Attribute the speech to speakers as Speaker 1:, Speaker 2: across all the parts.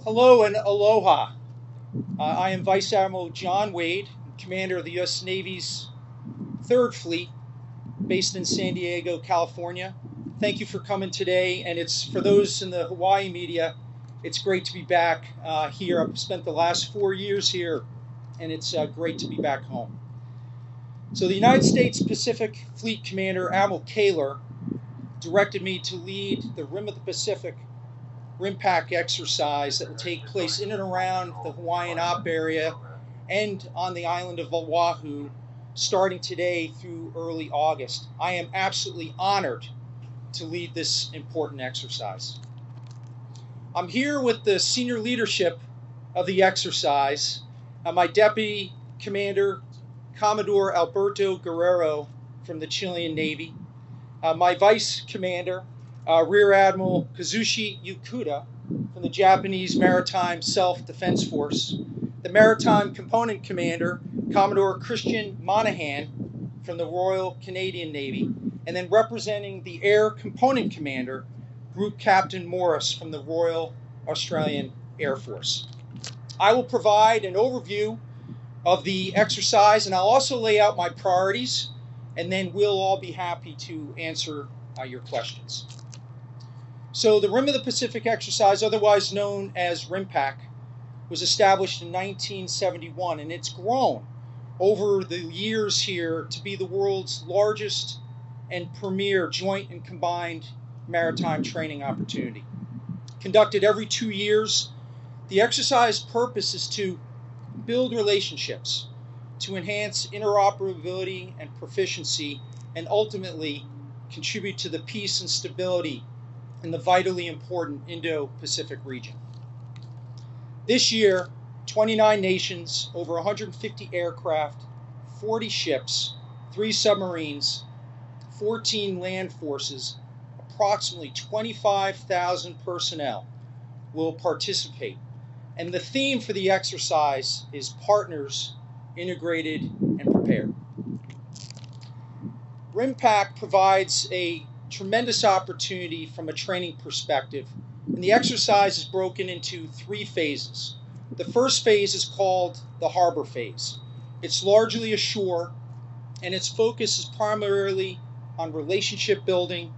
Speaker 1: Hello and aloha. I am Vice Admiral John Wade, Commander of the U.S. Navy's 3rd Fleet, based in San Diego, California. Thank you for coming today, and it's for those in the Hawaii media, it's great to be back here. I've spent the last 4 years here, and it's great to be back home. So the United States Pacific Fleet Commander, Admiral Kaler, directed me to lead the Rim of the Pacific RIMPAC exercise that will take place in and around the Hawaiian Op area and on the island of Oahu starting today through early August. I am absolutely honored to lead this important exercise. I'm here with the senior leadership of the exercise, my Deputy Commander, Commodore Alberto Guerrero from the Chilean Navy, my Vice Commander, Rear Admiral Kazushi Yukuda from the Japanese Maritime Self-Defense Force, the Maritime Component Commander, Commodore Christian Monahan from the Royal Canadian Navy, and then representing the Air Component Commander, Group Captain Morris from the Royal Australian Air Force. I will provide an overview of the exercise, and I'll also lay out my priorities, and then we'll all be happy to answer your questions. So the Rim of the Pacific exercise, otherwise known as RIMPAC, was established in 1971, and it's grown over the years here to be the world's largest and premier joint and combined maritime training opportunity. Conducted every 2 years, the exercise purpose is to build relationships, to enhance interoperability and proficiency, and ultimately contribute to the peace and stability in the vitally important Indo-Pacific region. This year, 29 nations, over 150 aircraft, 40 ships, 3 submarines, 14 land forces, approximately 25,000 personnel will participate. And the theme for the exercise is Partners, Integrated, and Prepared. RIMPAC provides a tremendous opportunity from a training perspective, and the exercise is broken into 3 phases. The first phase is called the harbor phase. It's largely ashore, and its focus is primarily on relationship building,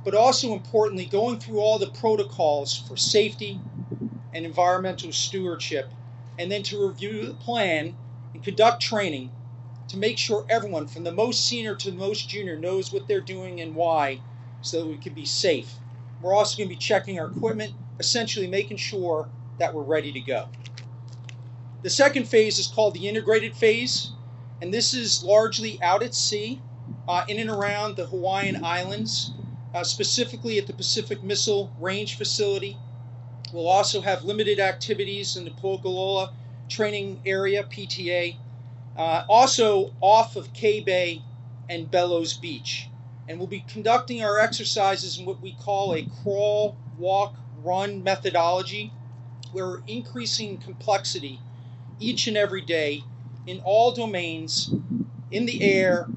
Speaker 1: but also importantly going through all the protocols for safety and environmental stewardship, and then to review the plan and conduct training to make sure everyone from the most senior to the most junior knows what they're doing and why, so that we can be safe. We're also going to be checking our equipment, essentially making sure that we're ready to go. The second phase is called the integrated phase, and this is largely out at sea, in and around the Hawaiian Islands, specifically at the Pacific Missile Range Facility. We'll also have limited activities in the Po'okoloa Training Area, PTA, also off of K-Bay and Bellows Beach. And we'll be conducting our exercises in what we call a crawl, walk, run methodology, where we're increasing complexity each and every day in all domains, in the air,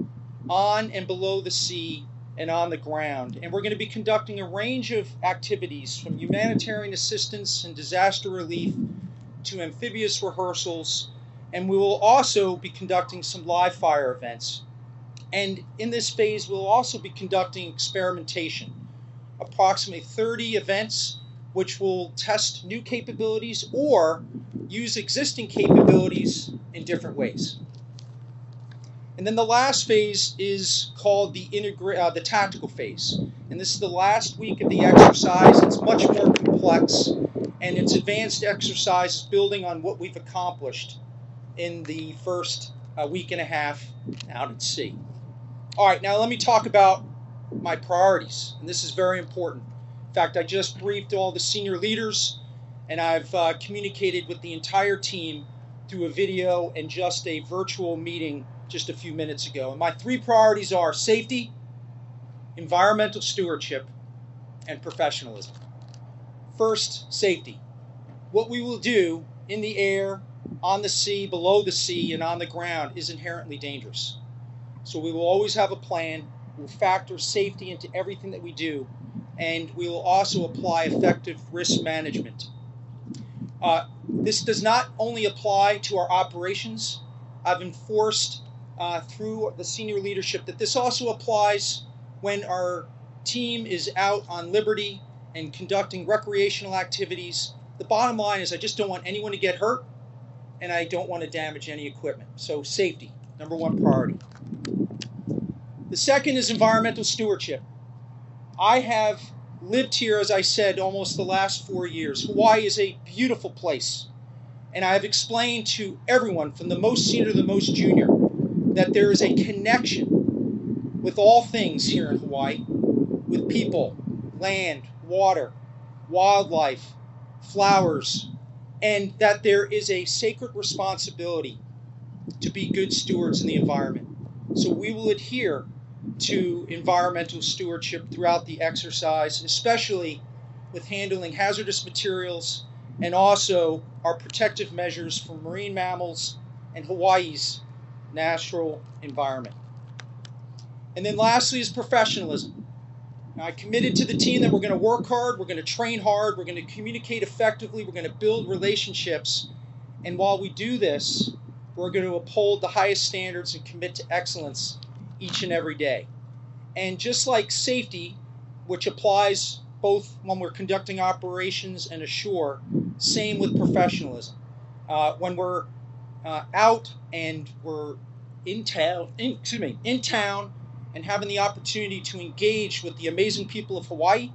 Speaker 1: on and below the sea, and on the ground. And we're going to be conducting a range of activities from humanitarian assistance and disaster relief to amphibious rehearsals, and we will also be conducting some live fire events. And in this phase, we'll also be conducting experimentation, approximately 30 events which will test new capabilities or use existing capabilities in different ways. And then the last phase is called the tactical phase. And this is the last week of the exercise. It's much more complex, and it's advanced exercises building on what we've accomplished in the first week and a half out at sea. All right, now let me talk about my priorities, and this is very important. In fact, I just briefed all the senior leaders, and I've communicated with the entire team through a video and just a virtual meeting just a few minutes ago. And my 3 priorities are safety, environmental stewardship, and professionalism. First, safety. What we will do in the air, on the sea, below the sea, and on the ground is inherently dangerous. So we will always have a plan. We'll factor safety into everything that we do, and we will also apply effective risk management. This does not only apply to our operations. I've enforced through the senior leadership that this also applies when our team is out on liberty and conducting recreational activities. The bottom line is I just don't want anyone to get hurt, and I don't want to damage any equipment. So safety, number one priority. The second is environmental stewardship. I have lived here, as I said, almost the last 4 years. Hawaii is a beautiful place. And I have explained to everyone, from the most senior to the most junior, that there is a connection with all things here in Hawaii, with people, land, water, wildlife, flowers, and that there is a sacred responsibility to be good stewards in the environment. So we will adhere to environmental stewardship throughout the exercise, especially with handling hazardous materials and also our protective measures for marine mammals and Hawaii's natural environment. And then lastly is professionalism. Now, I committed to the team that we're going to work hard, we're going to train hard, we're going to communicate effectively, we're going to build relationships, and while we do this, we're going to uphold the highest standards and commit to excellence each and every day. And just like safety, which applies both when we're conducting operations and ashore, same with professionalism. When we're out and we're in town and having the opportunity to engage with the amazing people of Hawaii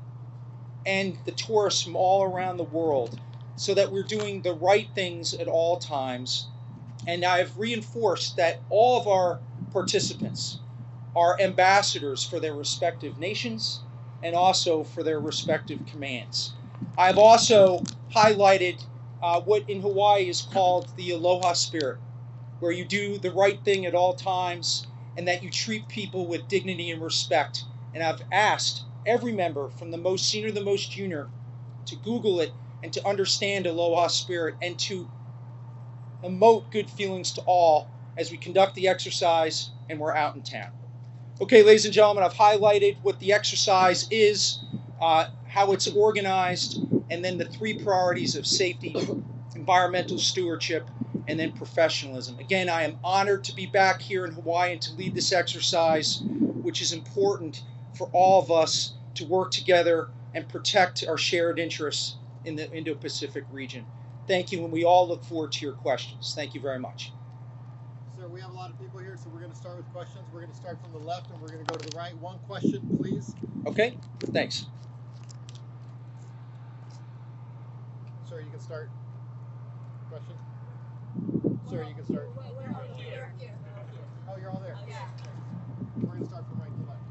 Speaker 1: and the tourists from all around the world, so that we're doing the right things at all times. And I've reinforced that all of our participants are ambassadors for their respective nations and also for their respective commands. I've also highlighted what in Hawaii is called the aloha spirit, where you do the right thing at all times and that you treat people with dignity and respect. And I've asked every member, from the most senior to the most junior, to Google it and to understand aloha spirit and to emote good feelings to all as we conduct the exercise and we're out in town. Okay, ladies and gentlemen, I've highlighted what the exercise is, how it's organized, and then the three priorities of safety, environmental stewardship, and then professionalism. Again, I am honored to be back here in Hawaii and to lead this exercise, which is important for all of us to work together and protect our shared interests in the Indo-Pacific region. Thank you, and we all look forward to your questions. Thank you very much.
Speaker 2: Sir, we have a lot of people here, so we're going to start with questions. We're going to start from the left, and we're going to go to the right. One question, please.
Speaker 1: Okay, thanks.
Speaker 2: Sir, you can start. Question? Sir, you can start. Oh, you're all there. We're going to start from right to left.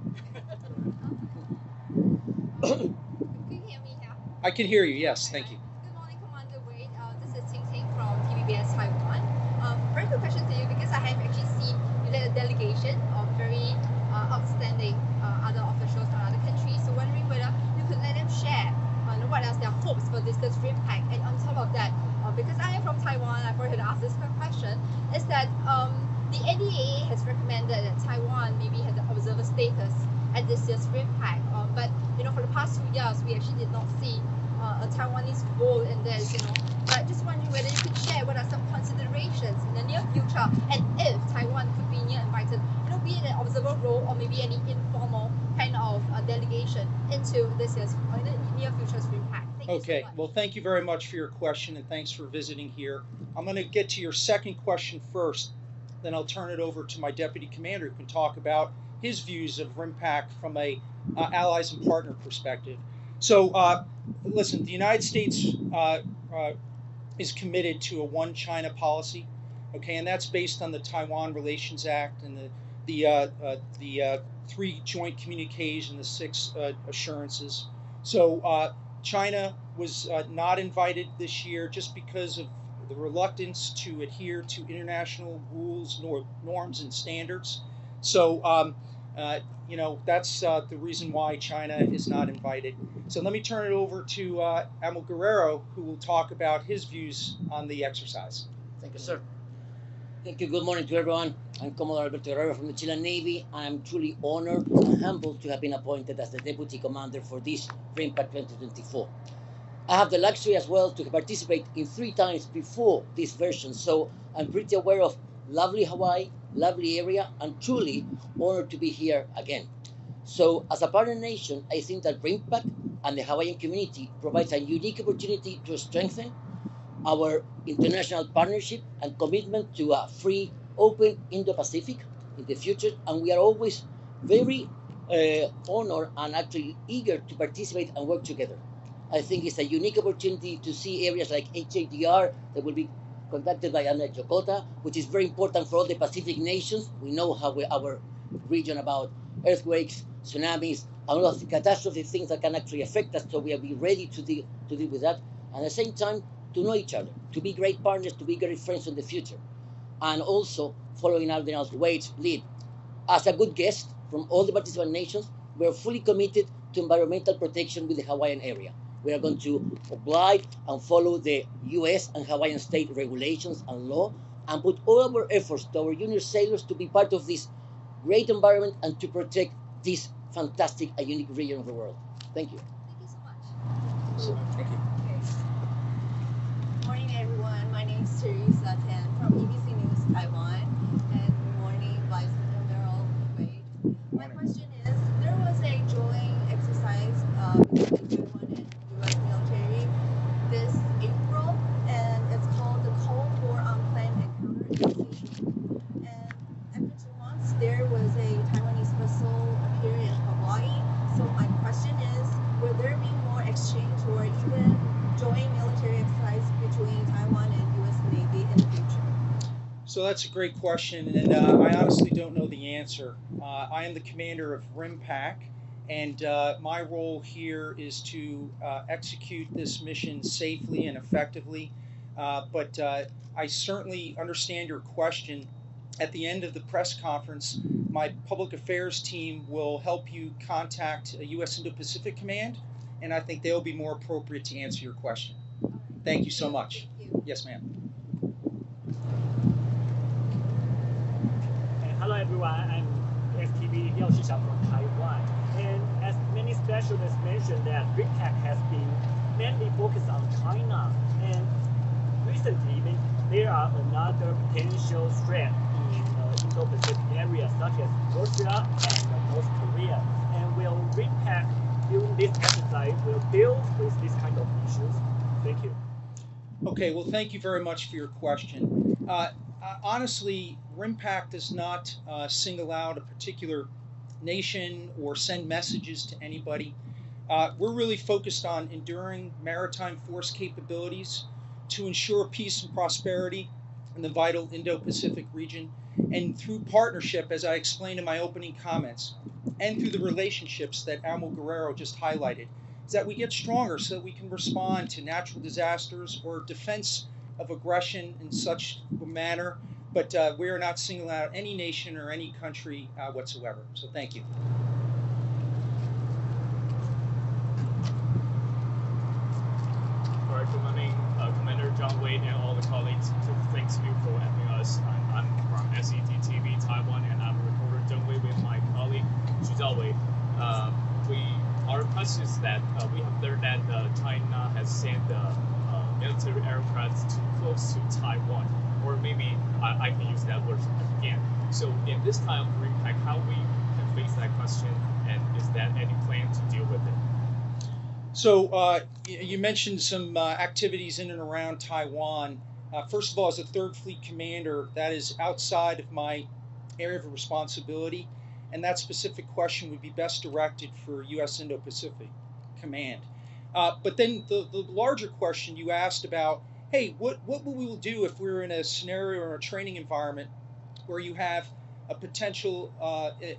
Speaker 3: Can you hear me here?
Speaker 1: I can hear you, yes, thank you.
Speaker 3: Good morning, Commander Wade. This is Ting Ting from TVBS Taiwan. Very good question to you, because I have actually seen you led a delegation of very outstanding other officials from other countries. So wondering whether you could let them share what else their hopes for this RIMPAC. And on top of that, because I am from Taiwan, I've already asked this question, is that the NDAA has recommended that Taiwan maybe has an observer status at this year's RIMPAC. But for the past 2 years, we actually did not see a Taiwanese role in this. But just wondering whether you could share what are some considerations in the near future, and if Taiwan could be invited, be in an observer role or maybe any informal kind of delegation into this year's near future's RIMPAC.
Speaker 1: Okay, well, thank you very much for your question, and thanks for visiting here. I'm going to get to your second question first, then I'll turn it over to my deputy commander, who can talk about his views of RIMPAC from a allies and partner perspective. So, listen, the United States is committed to a one China policy, okay, and that's based on the Taiwan Relations Act and the 3 joint communiques and the 6 assurances. So China was not invited this year just because of the reluctance to adhere to international rules, norms, and standards. So that's the reason why China is not invited. So let me turn it over to Admiral Guerrero, who will talk about his views on the exercise.
Speaker 4: Thank you, sir. Thank you. Good morning to everyone. I'm Commodore Alberto Guerrero from the Chilean Navy. I'm truly honored and humbled to have been appointed as the Deputy Commander for this RIMPAC 2024. I have the luxury as well to participate in 3 times before this version, so I'm pretty aware of lovely Hawaii, lovely area, and truly honored to be here again. So as a partner nation, I think that RIMPAC and the Hawaiian community provides a unique opportunity to strengthen our international partnership and commitment to a free, open Indo-Pacific in the future, and we are always very honored and actually eager to participate and work together. I think it's a unique opportunity to see areas like HADR that will be conducted by Anna Jokota, which is very important for all the Pacific nations. We know how our region about earthquakes, tsunamis, and all of the catastrophic things that can actually affect us, so we will be ready to deal with that. And at the same time, to know each other, to be great partners, to be great friends in the future. And also, following Alden's Wade's lead, as a good guest from all the participant nations, we are fully committed to environmental protection with the Hawaiian area. We are going to oblige and follow the US and Hawaiian state regulations and law, and put all our efforts to our junior sailors to be part of this great environment and to protect this fantastic and unique region of the world. Thank you.
Speaker 3: Thank you so much.
Speaker 1: Thank you.
Speaker 5: Good morning, everyone. My name is Teresa Tan from EBC News Taiwan. And good morning, Vice Admiral Wade. My question is, there was a joint exercise between Taiwan and U.S. military this April, and it's called the Call for Unplanned Encounter Exercise. And after 2 months, there was a Taiwanese vessel appear in Hawaii. So my question is, will there be more exchange or even joint military exercise between Taiwan and U.S. Navy in the future?
Speaker 1: So that's a great question, and I honestly don't know the answer. I am the commander of RIMPAC, and my role here is to execute this mission safely and effectively. But I certainly understand your question. At the end of the press conference, my public affairs team will help you contact a U.S. Indo-Pacific Command, and I think they'll be more appropriate to answer your question. Thank you so much.
Speaker 5: Thank you.
Speaker 1: Yes, ma'am.
Speaker 6: Hello everyone, I'm STB Yao Shisha from Taiwan. And as many specialists mentioned that RIMPAC has been mainly focused on China. And recently there are another potential threat in the Indo-Pacific area such as Russia and North Korea. And will RIMPAC during this exercise will deal with this kind of issues? Thank you.
Speaker 1: Okay, well, thank you very much for your question. Honestly, RIMPAC does not single out a particular nation or send messages to anybody. We're really focused on enduring maritime force capabilities to ensure peace and prosperity in the vital Indo-Pacific region, and through partnership, as I explained in my opening comments, and through the relationships that Admiral Guerrero just highlighted, is that we get stronger so that we can respond to natural disasters or defense of aggression in such a manner, but we are not singling out any nation or any country whatsoever. So thank you.
Speaker 7: All right, good morning, Commander John Wade and all the colleagues. So thanks you for having us. I'm from SETTV Taiwan, and I'm a reporter John Wade with my colleague Xu Zhaowei. Our question is that we have learned that China has sent military aircraft too close to Taiwan, or maybe I can use that word again. So in this time of RIMPAC, how we can face that question, and is there any plan to deal with it?
Speaker 1: So you mentioned some activities in and around Taiwan. First of all, as a Third Fleet Commander, that is outside of my area of responsibility, and that specific question would be best directed for U.S. Indo-Pacific Command. But then the larger question you asked about, hey, what we will do if we're in a scenario or a training environment where you have a potential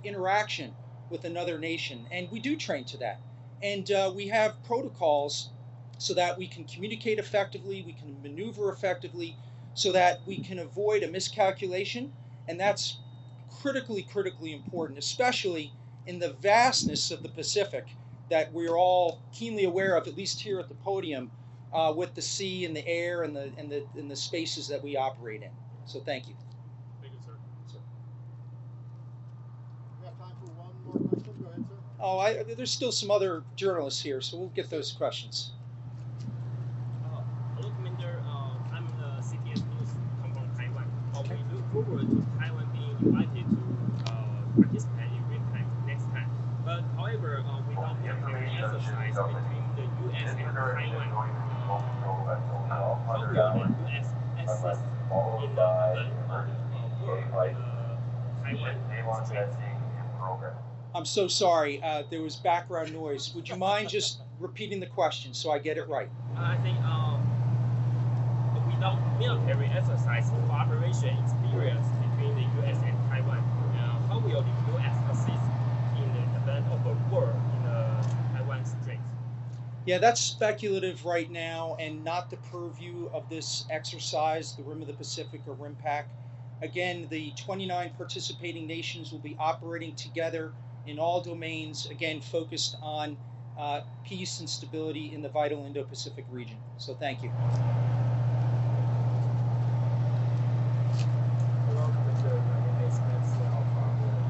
Speaker 1: interaction with another nation, and we do train to that. And we have protocols so that we can communicate effectively, we can maneuver effectively, so that we can avoid a miscalculation, and that's critically important, especially in the vastness of the Pacific that we're all keenly aware of, at least here at the podium, with the sea and the air and the spaces that we operate in. So thank you.
Speaker 7: Thank you, sir.
Speaker 2: We have time for one more question. Go ahead, sir.
Speaker 1: Oh, there's still some other journalists here, so we'll get those questions.
Speaker 7: invited to participate in RIMPAC next time. But however, without military exercise between the U.S. and Taiwan, how will the U.S. assist in the work Taiwan strength?
Speaker 1: I'm so sorry. There was background noise. Would you mind just repeating the question so I get it right?
Speaker 7: I think without military exercise cooperation experience between the U.S. and Taiwan, how will the U.S. assist in the event of a war in Taiwan Strait?
Speaker 1: Yeah, that's speculative right now and not the purview of this exercise, the Rim of the Pacific or RIMPAC. Again, the 29 participating nations will be operating together in all domains, again, focused on peace and stability in the vital Indo-Pacific region. So thank you.
Speaker 8: Hello, Mr. Investments of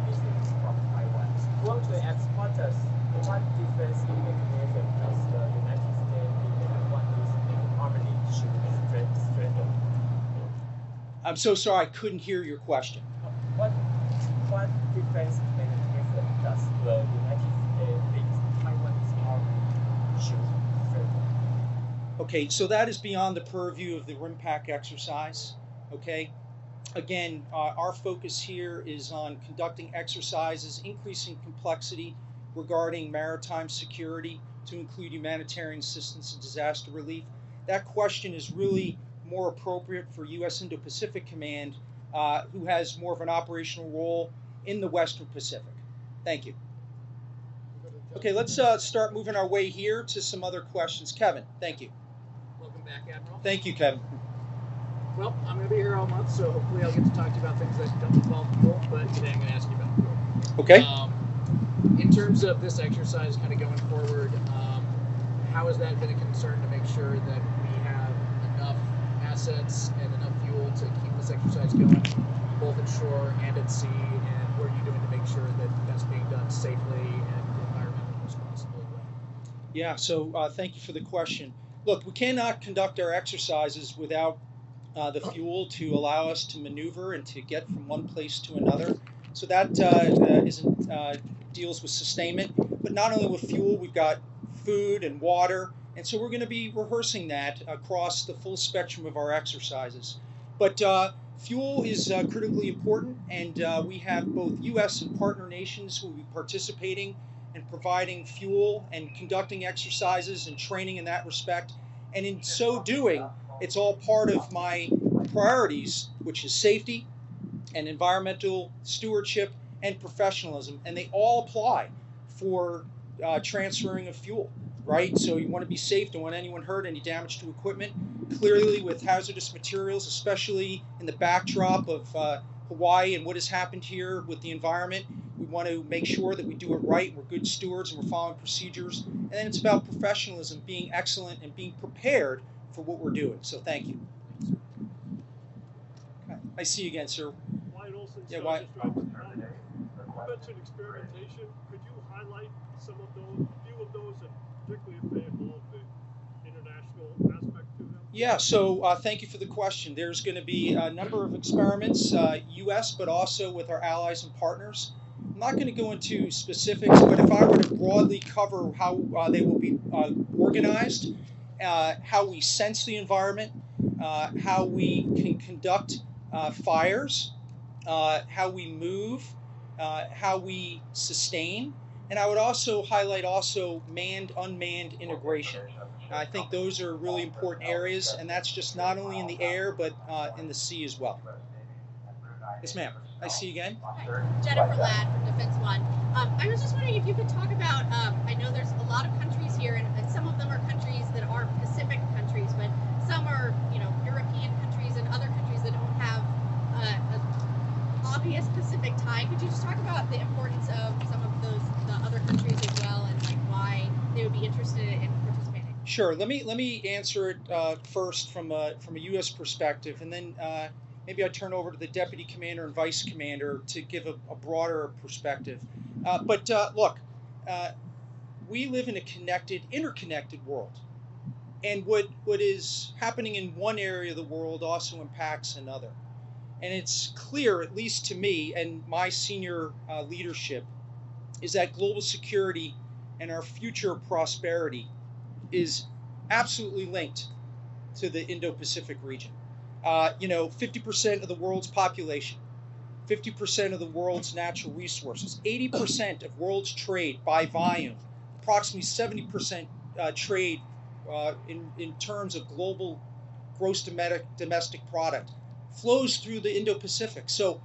Speaker 8: business from Taiwan. Want to export us what defense mechanism does the United States want this harmony should strengthen?
Speaker 1: I'm so sorry, I couldn't hear your question.
Speaker 8: What defense mechanism does the United States Taiwanese army should strengthen?
Speaker 1: Okay, so that is beyond the purview of the RIMPAC exercise. Okay, again, our focus here is on conducting exercises, increasing complexity regarding maritime security to include humanitarian assistance and disaster relief. That question is really more appropriate for U.S. Indo-Pacific Command, who has more of an operational role in the Western Pacific. Thank you. Okay, let's start moving our way here to some other questions. Kevin, thank you.
Speaker 9: Welcome back, Admiral.
Speaker 1: Thank you, Kevin.
Speaker 9: Well, I'm going to be here all month, so hopefully I'll get to talk to you about things that don't involve fuel, but today I'm going to ask you about fuel.
Speaker 1: Okay.
Speaker 9: In terms of this exercise kind of going forward, how has that been a concern to make sure that we have enough assets and enough fuel to keep this exercise going, both at shore and at sea, and what are you doing to make sure that that's being done safely and environmentally responsibly?
Speaker 1: Yeah, so thank you for the question. Look, we cannot conduct our exercises without the fuel to allow us to maneuver and to get from one place to another. So that deals with sustainment, but not only with fuel, we've got food and water, and so we're going to be rehearsing that across the full spectrum of our exercises. But fuel is critically important, and we have both U.S. and partner nations who will be participating and providing fuel and conducting exercises and training in that respect. And in so doing, it's all part of my priorities, which is safety and environmental stewardship and professionalism, and they all apply for transferring of fuel, right? So you want to be safe, don't want anyone hurt, any damage to equipment. Clearly with hazardous materials, especially in the backdrop of Hawaii and what has happened here with the environment, we want to make sure that we do it right, we're good stewards, and we're following procedures. And then it's about professionalism, being excellent and being prepared for what we're doing. So thank you. Okay. I see you again, sir.
Speaker 10: Wyatt Olson,
Speaker 1: Yeah,
Speaker 10: Star
Speaker 1: Wyatt.
Speaker 10: District. You mentioned experimentation. Could you highlight some of those, a few of those, and particularly if they involve the international aspect to them?
Speaker 1: Yeah, so thank you for the question. There's going to be a number of experiments, U.S., but also with our allies and partners. I'm not going to go into specifics, but if I were to broadly cover how they will be organized, how we sense the environment, how we can conduct fires, how we move, how we sustain, and I would also highlight manned, unmanned integration. I think those are really important areas, and that's just not only in the air, but in the sea as well. Yes, ma'am. I see you again.
Speaker 11: Hi, Jennifer Ladd from Defense One. I was just wondering if you could talk about, I know there's a lot of countries here, and some of them are countries that are Pacific countries, but some are, European countries and other countries that don't have an obvious Pacific tie. Could you just talk about the importance of some of the other countries as well, and like why they would be interested in participating?
Speaker 1: Sure. Let me answer it first from a U.S. perspective, and then maybe I turn over to the deputy commander and vice commander to give a broader perspective. But look, we live in a interconnected world, and what is happening in one area of the world also impacts another. And it's clear, at least to me and my senior leadership, is that global security and our future prosperity is absolutely linked to the Indo-Pacific region. 50% of the world's population, 50% of the world's natural resources, 80% of world's trade by volume, approximately 70% trade in terms of global gross domestic product flows through the Indo-Pacific. So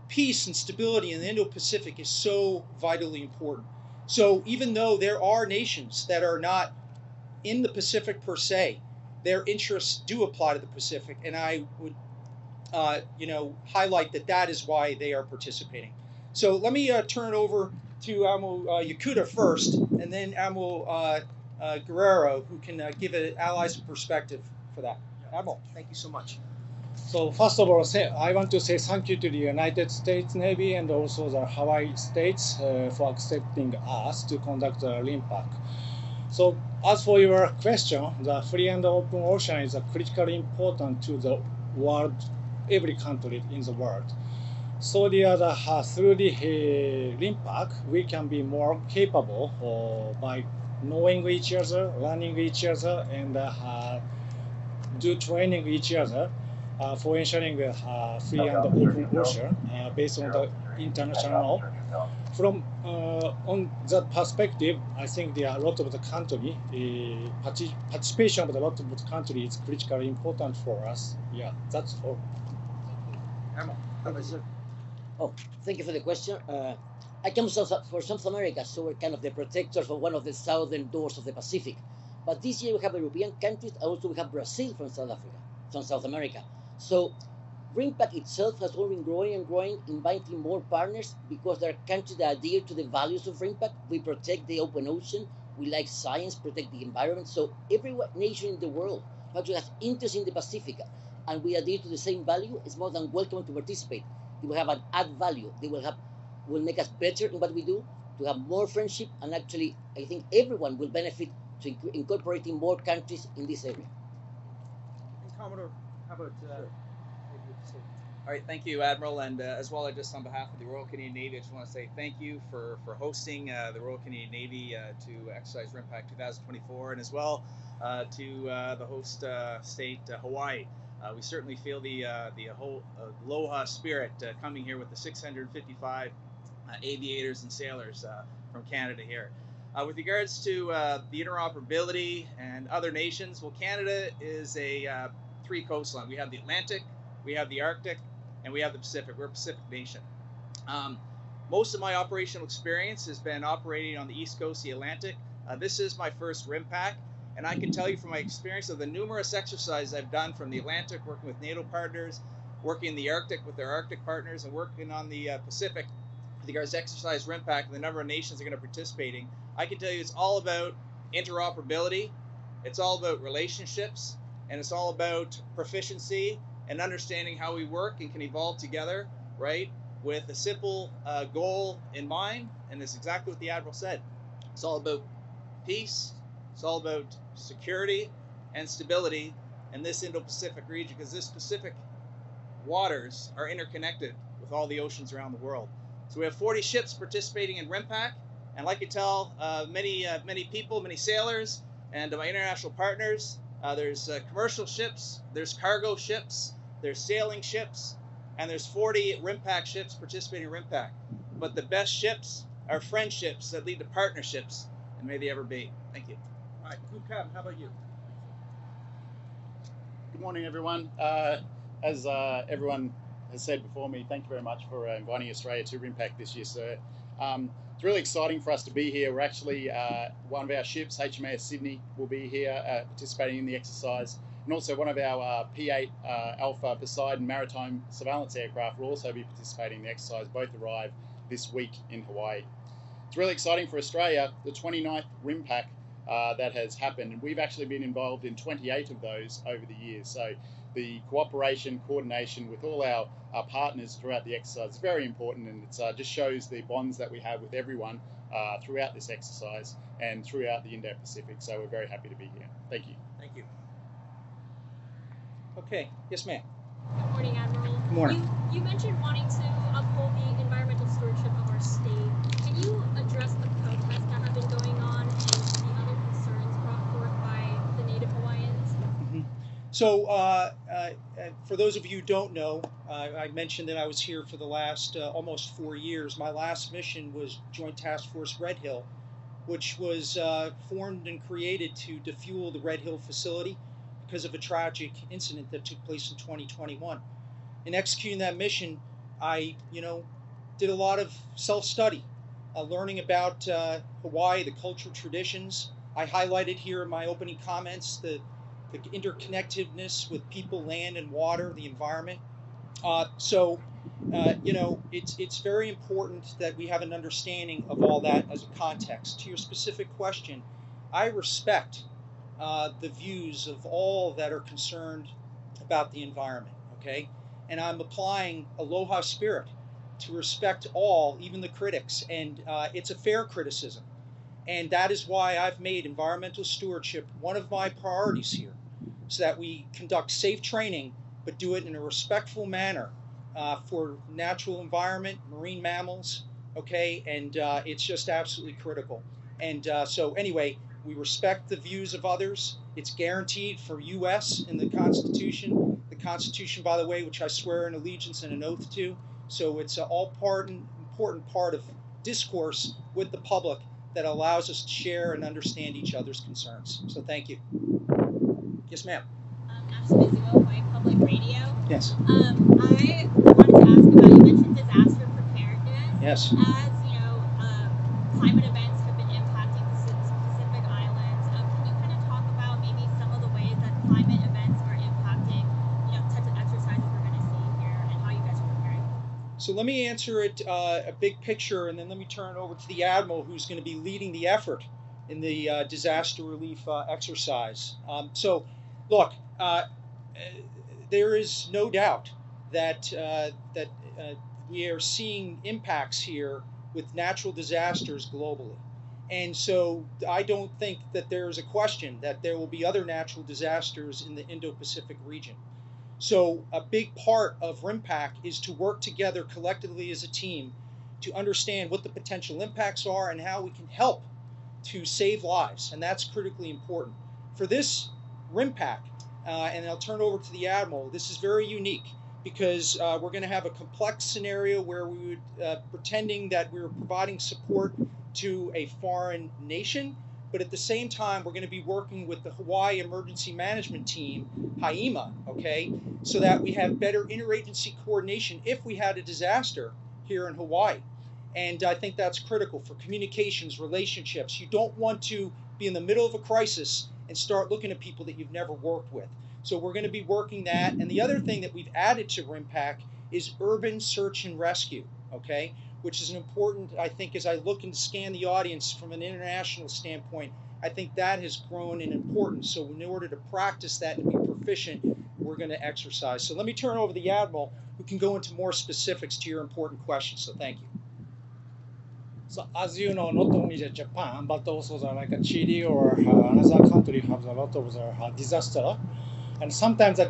Speaker 1: peace and stability in the Indo-Pacific is so vitally important. So even though there are nations that are not in the Pacific per se, their interests do apply to the Pacific, and I would highlight that is why they are participating. So let me turn it over to Admiral Yakuta first, and then Admiral Guerrero, who can give an allies perspective for that. Admiral, thank you so much.
Speaker 12: So first of all, I want to say thank you to the United States Navy and also the Hawaii States for accepting us to conduct the RIMPAC. So as for your question, the free and open ocean is critically important to the world, every country in the world. So through the RIMPAC, we can be more capable by knowing each other, learning each other, and do training each other for ensuring free and open ocean based on the international law. From on that perspective, I think there are a lot of the country participation of a lot of the country is critically important for us. Yeah, that's all.
Speaker 4: Oh, thank you for the question. I come for South America, so we're kind of the protectors of one of the southern doors of the Pacific. But this year we have European countries, and also we have Brazil from South Africa, from South America. So RIMPAC itself has only been growing and growing, inviting more partners because there are countries that adhere to the values of RIMPAC. We protect the open ocean, we like science, protect the environment. So every nation in the world actually has interest in the Pacific, and we adhere to the same value. It's more than welcome to participate. They will have an add value. They will make us better in what we do, to have more friendship, and actually I think everyone will benefit to incorporating more countries in this area.
Speaker 1: And Commodore, how about
Speaker 13: All right, thank you, Admiral, and as well, just on behalf of the Royal Canadian Navy, I just want to say thank you for hosting the Royal Canadian Navy to exercise RIMPAC 2024, and as well to the host state, Hawaii. We certainly feel the whole aloha spirit coming here with the 655 aviators and sailors from Canada here. With regards to the interoperability and other nations, well, Canada is a three coastline. We have the Atlantic, we have the Arctic, and we have the Pacific. We're a Pacific nation. Most of my operational experience has been operating on the East Coast, the Atlantic. This is my first RIMPAC, and I can tell you from my experience of the numerous exercises I've done from the Atlantic, working with NATO partners, working in the Arctic with their Arctic partners, and working on the Pacific with regards to exercise RIMPAC and the number of nations that are going to be participating. I can tell you it's all about interoperability, it's all about relationships, and it's all about proficiency and understanding how we work and can evolve together, right, with a simple goal in mind, and it's exactly what the Admiral said. It's all about peace, it's all about security and stability in this Indo-Pacific region, because this Pacific waters are interconnected with all the oceans around the world. So we have 40 ships participating in RIMPAC, and like you tell many people, many sailors, and my international partners, there's commercial ships, there's cargo ships, there's sailing ships, and there's 40 RIMPAC ships participating in RIMPAC. But the best ships are friendships that lead to partnerships, and may they ever be. Thank you.
Speaker 1: All right, Captain, how about you?
Speaker 14: Good morning, everyone. As everyone has said before me, thank you very much for inviting Australia to RIMPAC this year, sir. It's really exciting for us to be here. We're actually, one of our ships, HMAS Sydney, will be here participating in the exercise. And also one of our P8 Alpha Poseidon maritime surveillance aircraft will also be participating in the exercise. Both arrive this week in Hawaii. It's really exciting for Australia, the 29th RIMPAC that has happened. And we've actually been involved in 28 of those over the years. So the cooperation, coordination with all our partners throughout the exercise is very important, and it just shows the bonds that we have with everyone throughout this exercise and throughout the Indo-Pacific. So we're very happy to be here. Thank you.
Speaker 1: Thank you. Okay, yes, ma'am.
Speaker 15: Good morning, Admiral.
Speaker 1: Good morning.
Speaker 15: You mentioned wanting to uphold the environmental stewardship of our state. Can you address the protests that have been going on and the other concerns brought forth by the Native Hawaiians?
Speaker 1: Mm-hmm. So, for those of you who don't know, I mentioned that I was here for the last almost 4 years. My last mission was Joint Task Force Red Hill, which was formed and created to defuel the Red Hill facility because of a tragic incident that took place in 2021. In executing that mission, I, did a lot of self-study, learning about Hawaii, the cultural traditions. I highlighted here in my opening comments the interconnectedness with people, land, and water, the environment. It's very important that we have an understanding of all that as a context. To your specific question, I respect the views of all that are concerned about the environment, okay? And I'm applying aloha spirit to respect all, even the critics, and it's a fair criticism. And that is why I've made environmental stewardship one of my priorities here, so that we conduct safe training, but do it in a respectful manner for natural environment, marine mammals, okay? And it's just absolutely critical. And so anyway, we respect the views of others. It's guaranteed for U.S. in the Constitution. The Constitution, by the way, which I swear an allegiance and an oath to. So it's all important part of discourse with the public that allows us to share and understand each other's concerns. So thank you. Yes, ma'am.
Speaker 15: Ashley Mizuo, Hawaii Public Radio.
Speaker 1: Yes.
Speaker 15: I wanted to ask about, you mentioned disaster preparedness.
Speaker 1: Yes.
Speaker 15: As climate events have been impacting the Pacific Islands, can you kind of talk about maybe some of the ways that climate events are impacting, types of exercises we're going to see here and how you guys are preparing?
Speaker 1: So let me answer it a big picture, and then let me turn it over to the Admiral, who's going to be leading the effort in the disaster relief exercise. Look, there is no doubt that we are seeing impacts here with natural disasters globally. And so I don't think that there's a question that there will be other natural disasters in the Indo-Pacific region. So a big part of RIMPAC is to work together collectively as a team to understand what the potential impacts are and how we can help to save lives. And that's critically important. For this RIMPAC, and I'll turn it over to the Admiral, this is very unique because we're going to have a complex scenario where we would pretending that we're providing support to a foreign nation, but at the same time we're going to be working with the Hawaii Emergency Management Team, HAIMA, okay, so that we have better interagency coordination if we had a disaster here in Hawaii. And I think that's critical for communications, relationships. You don't want to be in the middle of a crisis and start looking at people that you've never worked with. So we're going to be working that. And the other thing that we've added to RIMPAC is urban search and rescue, okay, which is an important, I think, as I look and scan the audience from an international standpoint, I think that has grown in importance. So in order to practice that and be proficient, we're going to exercise. So let me turn over to the Admiral, who can go into more specifics to your important questions. So thank you.
Speaker 12: So as you know, not only Japan, but also like Chile or another country have a lot of the disaster, and sometimes the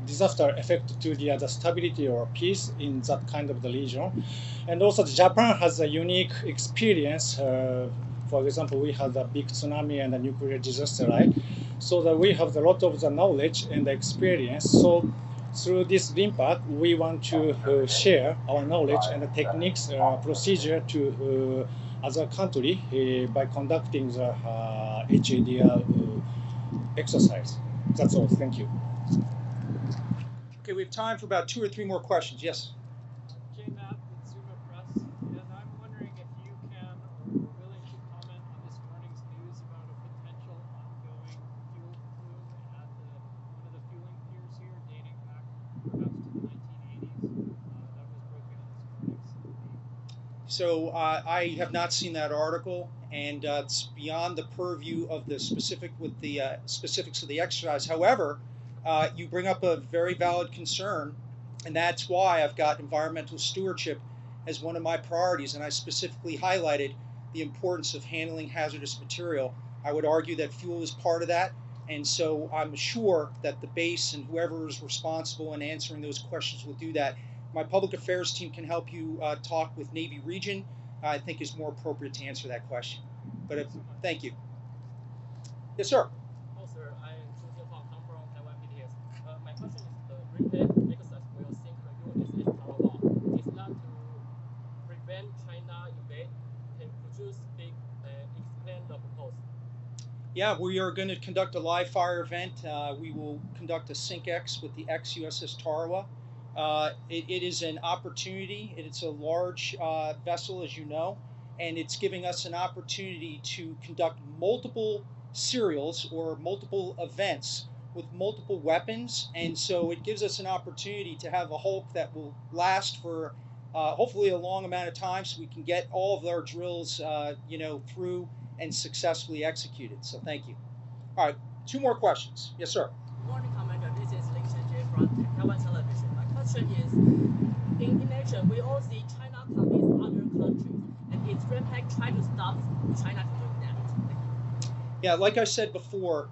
Speaker 12: disaster affect to the stability or peace in that kind of the region. And also Japan has a unique experience. For example, we had a big tsunami and a nuclear disaster, right? So that we have a lot of the knowledge and the experience. So through this RIMPAC, we want to share our knowledge and the techniques, procedure to other country by conducting the HADR exercise. That's all. Thank you.
Speaker 1: Okay, we have time for about 2 or 3 more questions. Yes.
Speaker 16: J-Matt with Zuma Press, and I'm wondering if you can or are willing to comment on this morning's news about a potential ongoing fuel plume at one of the fueling piers here, dating back perhaps to the 1980s. That was broken in this morning's feed.
Speaker 1: So I have not seen that article, and it's beyond the purview of the specifics of the exercise. However, you bring up a very valid concern, and that's why I've got environmental stewardship as one of my priorities, and I specifically highlighted the importance of handling hazardous material. I would argue that fuel is part of that. And so I'm sure that the base and whoever is responsible in answering those questions will do that. My public affairs team can help you talk with Navy Region. I think is more appropriate to answer that question. But thank you. Yes, sir.
Speaker 8: Oh, sir, I am Chu Jianfang, come from Taiwan BTS. My question is the RIMPAC exercise will sink the USS Tarawa. It's not to prevent China invade. Could you explain the purpose?
Speaker 1: Yeah, we are going to conduct a live fire event. We will conduct a SYNC-X with the ex-USS Tarawa. It is an opportunity. It's a large vessel, as you know, and it's giving us an opportunity to conduct multiple serials or multiple events with multiple weapons. And so it gives us an opportunity to have a Hulk that will last for hopefully a long amount of time, so we can get all of our drills through and successfully executed. So thank you. All right, 2 more questions. Yes, sir.
Speaker 8: Good morning, Commander. This is Lin Shenjie from Taiwan Television. My question is, in nature, we all see China convince other countries, and is RIMPAC trying to stop China from doing that? Thank you.
Speaker 1: Yeah, like I said before,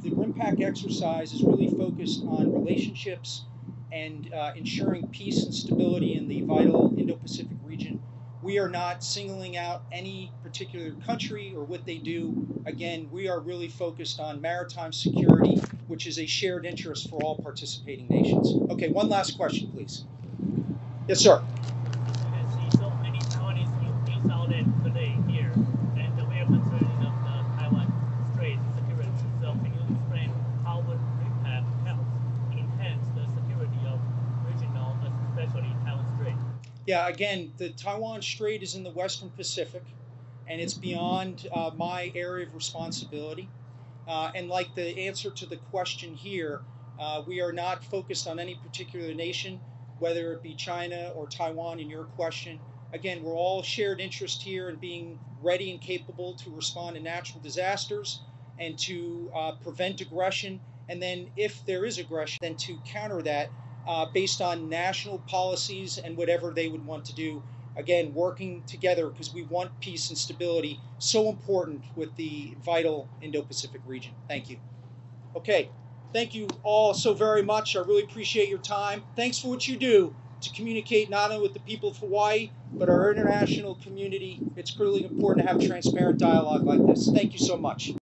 Speaker 1: the RIMPAC exercise is really focused on relationships and ensuring peace and stability in the vital Indo-Pacific region. We are not singling out any particular country or what they do. Again, we are really focused on maritime security, which is a shared interest for all participating nations. Okay, one last question, please. Yes, sir.
Speaker 6: You can see so many Taiwanese in Southern today here, and we are concerned of the Taiwan Strait security. So can you explain how would RIMPAC help enhance the security of regional, especially Taiwan Strait?
Speaker 1: Yeah, again, the Taiwan Strait is in the Western Pacific, and it's beyond my area of responsibility. And like the answer to the question here, we are not focused on any particular nation, whether it be China or Taiwan in your question. Again, we're all shared interest here in being ready and capable to respond to natural disasters and to prevent aggression. And then if there is aggression, then to counter that based on national policies and whatever they would want to do. Again, working together because we want peace and stability, so important with the vital Indo-Pacific region. Thank you. Okay, thank you all so very much. I really appreciate your time. Thanks for what you do to communicate not only with the people of Hawaii, but our international community. It's critically important to have transparent dialogue like this. Thank you so much.